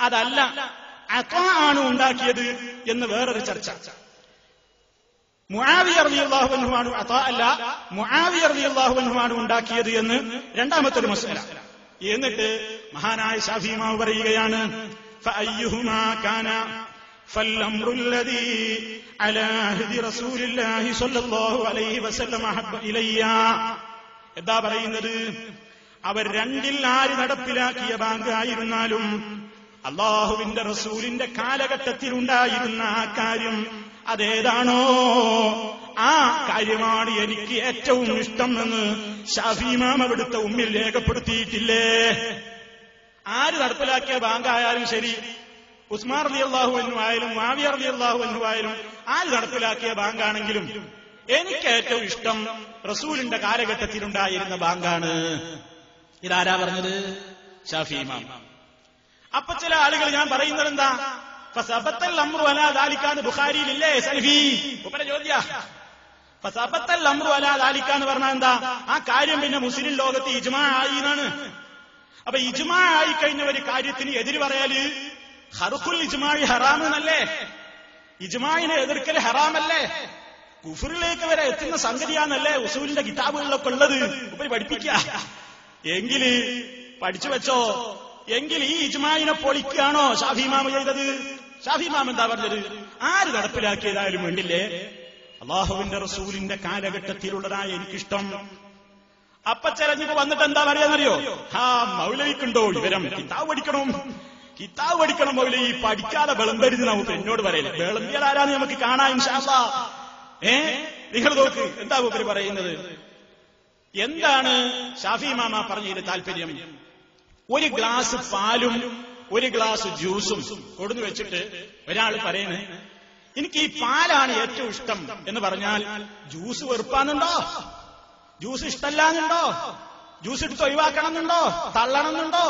അതല്ല അതാ ആണ് ഉണ്ടാക്കിയത് എന്ന് വേറൊരു ചർച്ച. മുആവിയ റളിയല്ലാഹു അൻഹു ആണ് അതാ അല്ല, മുആവിയ റളിയല്ലാഹു അൻഹു ആണ് ഉണ്ടാക്കിയത് എന്ന് രണ്ടാമത്തെ ഒരു മസ്അല. എന്നിട്ട് മഹാനായ ശാഫിഈ ഇമാം പറയുകയാണ്, ഫഅയ്യുഹുമാ കാന ഫൽഅംറു അല്ലദീ അലാ ഹദി റസൂലില്ലാഹി സ്വല്ലല്ലാഹു അലൈഹി വസല്ലം അഹബ്ബ ഇലയ്യ. എന്താ പറയുന്നത്? അവർ രണ്ടിൽ ആര് നടപ്പിലാക്കിയ ബാങ്ക് ആയിരുന്നാലും അല്ലാഹുവിന്റെ റസൂലിന്റെ കാലഘട്ടത്തിൽ ഉണ്ടായിരുന്ന ആ കാര്യം അതേതാണോ ആ കാര്യമാണ് എനിക്ക് ഏറ്റവും ഇഷ്ടം എന്ന് ശാഫിഈ ഇമാം അവിടുത്തെ ഉമ്മിൽ രേഖപ്പെടുത്തിയിട്ടില്ലേ? ആര് നടപ്പിലാക്കിയ ബാങ്കായാലും ശരി, ഉസ്മാൻ റളിയല്ലാഹു അൻഹു ആയാലും മുആവിയ റളിയല്ലാഹു അൻഹു ആയാലും ആര് നടപ്പിലാക്കിയ ബാങ്കാണെങ്കിലും എനിക്ക് ഏറ്റവും ഇഷ്ടം റസൂലിന്റെ കാലഘട്ടത്തിലുണ്ടായിരുന്ന ബാങ്കാണ്. ഇതാരാ പറഞ്ഞത്? ശാഫിഈ ഇമാം. അപ്പൊ ചില ആളുകൾ ഞാൻ പറയുന്നത് എന്താ, ഫസബത്തൽ അംറു അലാ ദാലിക്കാന്ന് ബുഖാരിയിലില്ലേ സൽഫി? ഉപര ചോദ്യ. ഫസബത്തൽ അംറു അലാ ദാലിക്കാന്ന് പറഞ്ഞാൽ എന്താ? ആ കാര്യം പിന്നെ മുസ്ലിം ലോകത്ത് ഇജ്മാ ആയി എന്നാണ്. അപ്പൊ ഇജ്മാ ആയി കഴിഞ്ഞ ഒരു കാര്യത്തിന് എതിര് പറയാല് ഖർഖുൽ ഇജ്മാഇ ഹറാം എന്നല്ലേ? ഇജ്മാഇനെ എതിർക്കൽ ഹറാമല്ലേ? കുഫറിലേക്ക് വരെ എത്തുന്ന സംഗതിയാണല്ലേ ഉസൂലിന്റെ കിതാബുകളിലൊക്കെ ഉള്ളത്. ഉപരി പഠിപ്പിക്കുക എങ്കിൽ പഠിച്ചു വെച്ചോ. എങ്കിൽ ഈ ഇജ്മാഇനെ പൊളിക്കുകയാണോ ശാഫിഈ ഇമാം ചെയ്തത്? ശാഫിഈ ഇമാം എന്താ പറഞ്ഞത്? ആര് നടപ്പിലാക്കിയതായാലും വേണ്ടില്ലേ അല്ലാഹുവിന്റെ റസൂലിന്റെ കാലഘട്ടത്തിലുള്ളതായ എനിക്കിഷ്ടം. അപ്പൊ ചിലഞ്ഞിപ്പോ വന്നിട്ട് എന്താ പറയാന്നറിയോ? മൗലവിക്കുണ്ടോ വിവരം? കിതാബ് പഠിക്കണം മൗലവി. പഠിക്കാതെ വിളമ്പരുത് നമുക്ക് എന്നോട് പറയില്ല. വിളമ്പിയാൽ ആരാന്ന് നമുക്ക് കാണാം ഇൻഷാ അല്ലാഹ്. നിങ്ങൾ നോക്ക് എന്താ ഉപരി പറയുന്നത്. എന്താണ് ശാഫിഈ ഇമാം പറഞ്ഞതിന്റെ താല്പര്യം? ഒരു ഗ്ലാസ് പാലും ഒരു ഗ്ലാസ് ജ്യൂസും കൊടുന്നു വെച്ചിട്ട് ഒരാൾ പറയുന്നു എനിക്ക് ഈ പാലാണ് ഏറ്റവും ഇഷ്ടം എന്ന് പറഞ്ഞാൽ ജ്യൂസ് വെറുപ്പാന്നുണ്ടോ? ജ്യൂസ് ഇഷ്ടമല്ലാന്നുണ്ടോ? ജ്യൂസ് എടുത്ത് ഒഴിവാക്കണമെന്നുണ്ടോ? തള്ളണമെന്നുണ്ടോ?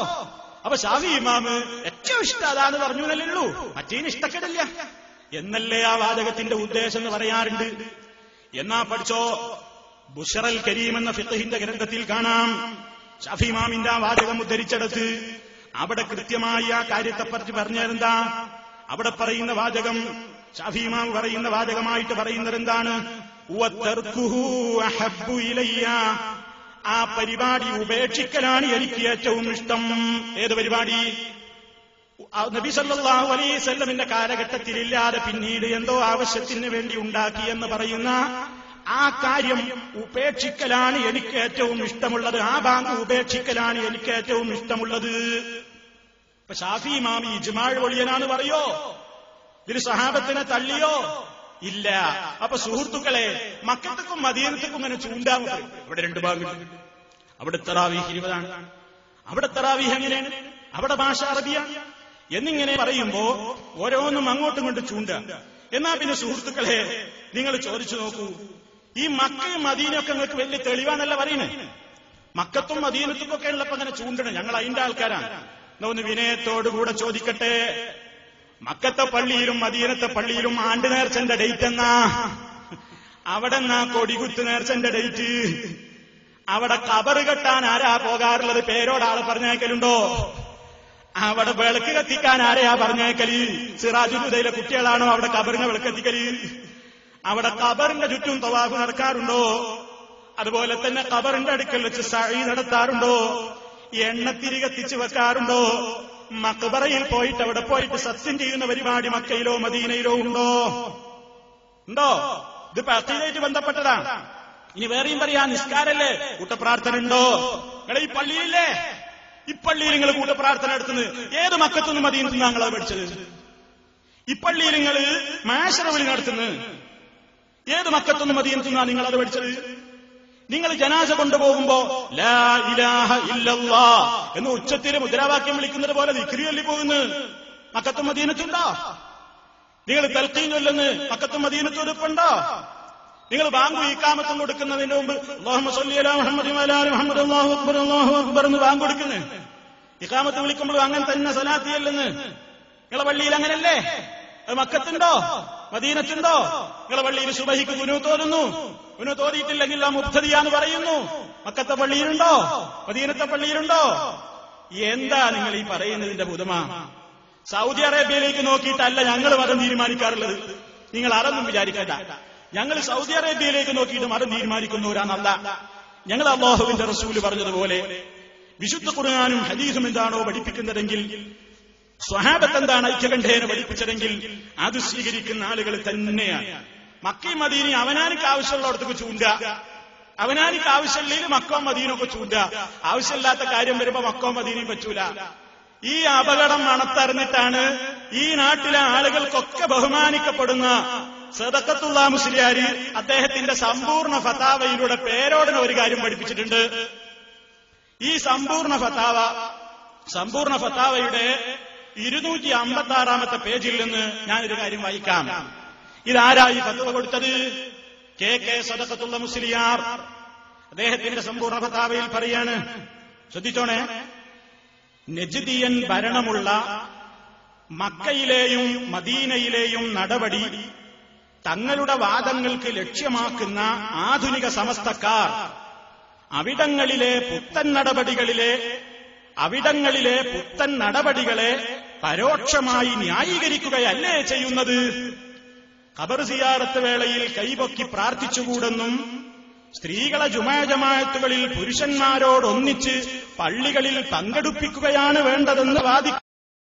അപ്പൊ ശാഫിഈ ഇമാം ഏറ്റവും ഇഷ്ടം അതാന്ന് പറഞ്ഞു എന്നല്ലേ ഉള്ളൂ, മറ്റേന് ഇഷ്ടക്കേടില്ല എന്നല്ലേ ആ വാചകത്തിന്റെ ഉദ്ദേശം എന്ന് പറയാറുണ്ട്. എന്നാ പഠിച്ചോ, ബുശ്റൽ കരീം എന്ന ഫിഖ്ഹിന്റെ ഗ്രന്ഥത്തിൽ കാണാം ശാഫിഈ ഇമാമിന്റെ ആ വാചകം ഉദ്ധരിച്ചെടുത്ത് അവിടെ കൃത്യമായി ആ കാര്യത്തെപ്പറ്റി പറഞ്ഞതെന്താ? അവിടെ പറയുന്ന വാചകം ശാഫിഈ ഇമാം പറയുന്ന വാചകമായിട്ട് പറയുന്നത് എന്താണ്? വതർക്കുഹു അഹബ്ബു ഇലയ്യ. ആ പരിപാടി ഉപേക്ഷിക്കലാണ് എനിക്ക് ഏറ്റവും ഇഷ്ടം. ഏത് പരിപാടി? നബി സല്ലല്ലാഹു അലൈഹി വസല്ലമിന്റെ കാലഘട്ടത്തിലില്ലാതെ പിന്നീട് എന്തോ ആവശ്യത്തിന് വേണ്ടി ഉണ്ടാക്കി എന്ന് പറയുന്ന ആ കാര്യം ഉപേക്ഷിക്കലാണ് എനിക്ക് ഏറ്റവും ഇഷ്ടമുള്ളത്. ആ ബാങ്ക് ഉപേക്ഷിക്കലാണ് എനിക്ക് ഏറ്റവും ഇഷ്ടമുള്ളത്. ഇപ്പൊ ശാഫിഈ ഇമാം ഇജ്മാഅ് ഒളിയനാന്ന് പറയോ? ഇതിൽ സഹാബത്തിനെ തള്ളിയോ? ഇല്ല. അപ്പൊ സുഹൃത്തുക്കളെ, മക്കത്തുക്കും മദീനത്തുക്കും ഇങ്ങനെ ചൂണ്ടാൻ പറയും. ഇവിടെ രണ്ട് ഭാഗങ്ങൾ. അവിടെ തറാവീഹ് 20 അവിടെ തറാവീഹ് എങ്ങനെയാണ്? അവിടെ ഭാഷ അറബിയാണ് എന്നിങ്ങനെ പറയുമ്പോ ഓരോന്നും അങ്ങോട്ടും കൊണ്ട് ചൂണ്ട. എന്നാ പിന്നെ സുഹൃത്തുക്കളെ നിങ്ങൾ ചോദിച്ചു നോക്കൂ, ഈ മക്കയും മദീനയൊക്കെ നിങ്ങൾക്ക് വലിയ തെളിവാന്നല്ല പറയുന്നത്. മക്കത്തും മദീനത്തുമൊക്കെ ഉള്ളപ്പോ അങ്ങനെ ചൂണ്ടണം. ഞങ്ങൾ അതിന്റെ ആൾക്കാരാണ്. ഒന്ന് വിനയത്തോടുകൂടെ ചോദിക്കട്ടെ, മക്കത്തെ പള്ളിയിലും മദീനത്തെ പള്ളിയിലും ആണ്ട് നേർച്ചന്റെ ഡേറ്റ് എന്നാ? അവിടെ എന്നാ കൊടികുത്ത് നേർച്ചന്റെ ഡേറ്റ്? അവിടെ കബറ് കെട്ടാൻ ആരാ പോകാറുള്ളത്? പേരോടാളെ പറഞ്ഞേക്കലുണ്ടോ? അവിടെ വിളക്ക് കത്തിക്കാൻ ആരെയാ പറഞ്ഞേക്കല്? സിറാജുൽ ഹുദയിലെ കുട്ടികളാണോ അവിടെ കബറിനെ വിളക്കെത്തിക്കല്? അവിടെ കബറിന്റെ ചുറ്റും തവാഫ് നടക്കാറുണ്ടോ? അതുപോലെ തന്നെ കബറിന്റെ അടുക്കൽ വെച്ച് സഈ നടത്താറുണ്ടോ? എണ്ണത്തിരി കത്തിച്ച് വെക്കാറുണ്ടോ? മക്ബറയിൽ പോയിട്ട് അവിടെ പോയിട്ട് സത്യം ചെയ്യുന്ന പരിപാടി മക്കയിലോ മദീനയിലോ ഉണ്ടോ? ഇതിപ്പോ അഖീദയായിട്ട് ബന്ധപ്പെട്ടതാണ്. ഇനി വേറെയും പറയാ, നിസ്കാരല്ലേ, കൂട്ടപ്രാർത്ഥന ഉണ്ടോ? നിങ്ങൾ ഈ പള്ളിയില്ലേ, ഈ പള്ളിയിൽ നിങ്ങൾ കൂട്ടപ്രാർത്ഥന നടത്തുന്നത് ഏത് മക്കത്തുനിന്ന് മദീനത്തുനിന്ന് ഞങ്ങളത് പഠിച്ചത്? ഈ പള്ളിയിൽ നിങ്ങൾ മാശറവിൽ നടത്തുന്നത് ഏത് മക്കത്തുനിന്ന് മദീനത്തുനിന്നാണ് നിങ്ങളത് പഠിച്ചത്? നിങ്ങൾ ജനാസ കൊണ്ടുപോകുമ്പോ ലാ ഇലാഹ ഇല്ലല്ലാഹ് എന്ന് ഉച്ചത്തിൽ മുദ്രാവാക്യം വിളിക്കുന്നത് പോലെ ദിക്ർ ചൊല്ലി പോകുന്നത് മക്കത്തും മദീനത്തുണ്ടോ? നിങ്ങൾ തൽഖീൻ ചൊല്ലുന്നത് മക്കത്തും മദീനത്തും ഉണ്ടോ? നിങ്ങൾ ബാങ്ക് ഇഖാമത്തും കൊടുക്കുന്നതിന്റെ മുമ്പ് അല്ലാഹുമ്മ സ്വല്ലി അലാ മുഹമ്മദി വഅലാ ആലി മുഹമ്മദ് അല്ലാഹു അക്ബർ എന്ന് ബാങ്ക് കൊടുക്കുന്നത്. ഇഖാമത്ത് വിളിക്കുമ്പോൾ അങ്ങനെ തന്നെ സലാത്ത് ചൊല്ലുന്നത് നിങ്ങളെ പള്ളിയിൽ അങ്ങനല്ലേ? അത് മക്കത്തുണ്ടോ മദീനത്തുണ്ടോ? നിങ്ങളെ പള്ളിയിൽ സുബഹിക്ക് കുനൂത്ത് ഓതുന്നു, കുനൂത്ത് ഓതിയിട്ടില്ലെങ്കിൽ ആ മുബ്തദിയാന്ന് പറയുന്നു. മക്കത്തെ പള്ളിയിലുണ്ടോ? മദീനത്തെ പള്ളിയിലുണ്ടോ? എന്താ നിങ്ങൾ ഈ പറയുന്നതിന്റെ പുതുമ? സൗദി അറേബ്യയിലേക്ക് നോക്കിയിട്ടല്ല ഞങ്ങൾ മതം തീരുമാനിക്കാറുള്ളത്. നിങ്ങൾ അതൊന്നും വിചാരിക്കണ്ട. ഞങ്ങൾ സൗദി അറേബ്യയിലേക്ക് നോക്കിയിട്ട് മതം തീരുമാനിക്കുന്നവരാണല്ല. ഞങ്ങൾ അല്ലാഹുവിന്റെ റസൂല് പറഞ്ഞതുപോലെ വിശുദ്ധ ഖുർആനും ഹദീസും എന്താണോ പഠിപ്പിക്കുന്നതെങ്കിൽ, സ്വഹാബത്ത് എന്താണ് ഐക്യകണ്ഠേന പഠിപ്പിച്ചതെങ്കിൽ അത് സ്വീകരിക്കുന്ന ആളുകൾ തന്നെയാണ്. മക്കയും മദീനയും അവനാനിക്ക് ആവശ്യമുള്ളടത്തൊക്കെ ചൂണ്ട, അവനാനിക്ക് ആവശ്യമുള്ളതിൽ മക്കവും മദീനൊക്കെ ചൂണ്ട. ആവശ്യമില്ലാത്ത കാര്യം വരുമ്പോ മക്കവും മദീനയും പറ്റൂല. ഈ അപകടം മണത്തറിഞ്ഞിട്ടാണ് ഈ നാട്ടിലെ ആളുകൾക്കൊക്കെ ബഹുമാനിക്കപ്പെടുന്ന സദഖത്തുള്ള മുസ്ലിയാര് അദ്ദേഹത്തിന്റെ സമ്പൂർണ്ണ ഫതാവയിലൂടെ പേരോടന ഒരു കാര്യം പഠിപ്പിച്ചിട്ടുണ്ട്. ഈ സമ്പൂർണ്ണ ഫതാവയുടെ 256 പേജിൽ നിന്ന് ഞാനൊരു കാര്യം വായിക്കാം. ഇതാരായി ഫത്വ കൊടുത്തത്? കെ സദഖത്തുള്ള മുസ്ലിയാർ. അദ്ദേഹത്തിന്റെ സമ്പൂർണ്ണ ഫതാവയിൽ പറയാണ്, ശ്രദ്ധിച്ചോണേ, നജ്ദിയൻ ഭരണമുള്ള മക്കയിലെയും മദീനയിലെയും നടപടി തങ്ങളുടെ വാദങ്ങൾക്ക് ലക്ഷ്യമാക്കുന്ന ആധുനിക സമസ്തക്കാർ അവിടങ്ങളിലെ പുത്തൻ നടപടികളെ പരോക്ഷമായി ന്യായീകരിക്കുകയല്ലേ ചെയ്യുന്നത്? ഖബർ സിയാറത്ത് വേളയിൽ കൈപൊക്കി പ്രാർത്ഥിച്ചുകൂടെന്നും സ്ത്രീകളെ ജമാഅത്തുകളിൽ പുരുഷന്മാരോടൊന്നിച്ച് പള്ളികളിൽ പങ്കെടുപ്പിക്കുകയാണ് വേണ്ടതെന്ന് വാദിക്കും